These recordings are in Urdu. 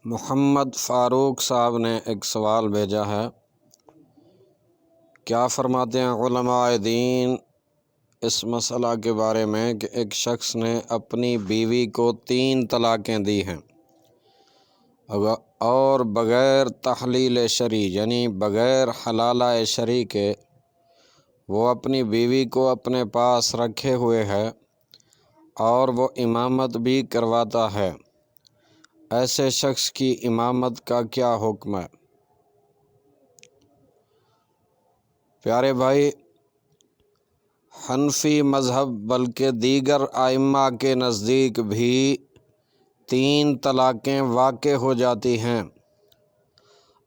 محمد فاروق صاحب نے ایک سوال بھیجا ہے۔ کیا فرماتے ہیں علماء دین اس مسئلہ کے بارے میں کہ ایک شخص نے اپنی بیوی کو 3 طلاقیں دی ہیں اور بغیر تحلیل شرعی یعنی بغیر حلالہ شرعی کے وہ اپنی بیوی کو اپنے پاس رکھے ہوئے ہے اور وہ امامت بھی کرواتا ہے، ایسے شخص کی امامت کا کیا حکم ہے؟ پیارے بھائی، حنفی مذہب بلکہ دیگر ائمہ کے نزدیک بھی 3 طلاقیں واقع ہو جاتی ہیں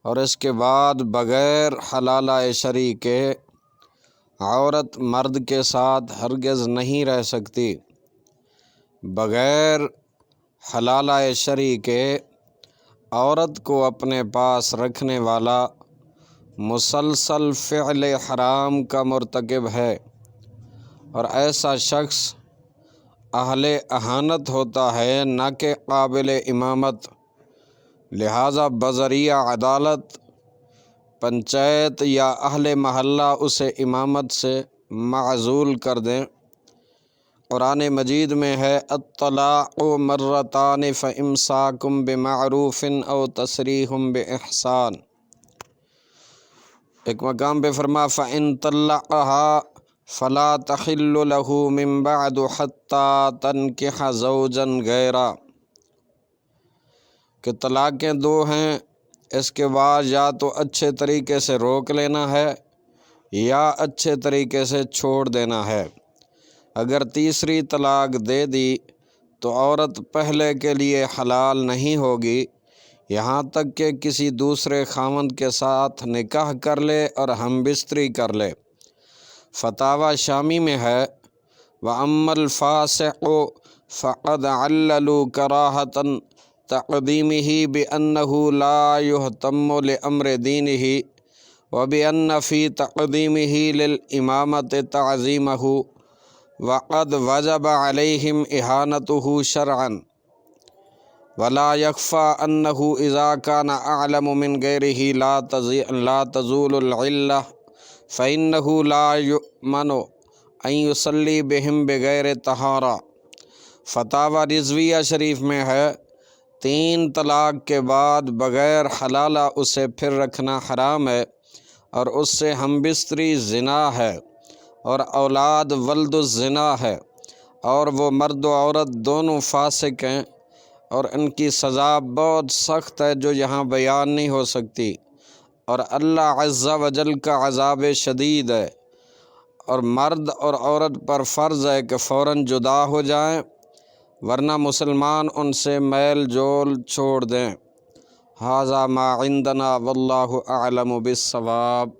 اور اس کے بعد بغیر حلالہ شرعی کے عورت مرد کے ساتھ ہرگز نہیں رہ سکتی۔ بغیر حلالہ شرعی کے عورت کو اپنے پاس رکھنے والا مسلسل فعل حرام کا مرتکب ہے اور ایسا شخص اہل اہانت ہوتا ہے، نہ کہ قابل امامت۔ لہٰذا بذریعہ عدالت پنچایت یا اہل محلہ اسے امامت سے معزول کر دیں۔ قرآن مجید میں ہے الطلاق مرتان فامساک بمعروف او تسریح باحسان۔ ایک مقام پہ فرما فإن طلقها فلا تحل له من بعد حتى تنكح زوجا غیرہ، کہ طلاقیں 2 ہیں، اس کے بعد یا تو اچھے طریقے سے روک لینا ہے یا اچھے طریقے سے چھوڑ دینا ہے۔ اگر تیسری طلاق دے دی تو عورت پہلے کے لیے حلال نہیں ہوگی یہاں تک کہ کسی دوسرے خاوند کے ساتھ نکاح کر لے اور ہم بستری کر لے۔ فتاوی شامی میں ہے وَأَمَّا الْفَاسِقُ فَقَدْ عَلَّلُوا كَرَاهَةَ تَقْدِيمِهِ بِأَنَّهُ لَا يُهْتَمُّ لِأَمْرِ دِينِهِ وَبِأَنَّ فِي تَقْدِيمِهِ لِلْإِمَامَةِ تَعْظِيمَهُ وَقَدْ وَجَبَ عَلَيْهِمْ إِهَانَتُهُ شَرْعًا وَلَا يَخْفَى أَنَّهُ إِذَا كَانَ أَعْلَمُ مِنْ غَيْرِهِ لَا تَزُولُ الْعِلَّةُ فَإِنَّهُ لَا يُؤْمَنُ أَن يُصَلِّي بِهِمْ بِغَيْرِ طَہَارَةٍ۔ فتاوی رضویہ شریف میں ہے 3 طلاق کے بعد بغیر حلالہ اسے پھر رکھنا حرام ہے اور اس سے ہم بستری زنا ہے اور اولاد ولد الزنا ہے، اور وہ مرد و عورت دونوں فاسق ہیں اور ان کی سزا بہت سخت ہے جو یہاں بیان نہیں ہو سکتی، اور اللہ عز و جل کا عذاب شدید ہے، اور مرد اور عورت پر فرض ہے کہ فوراً جدا ہو جائیں ورنہ مسلمان ان سے میل جول چھوڑ دیں۔ ھذا ما عندنا واللہ اعلم بالصواب۔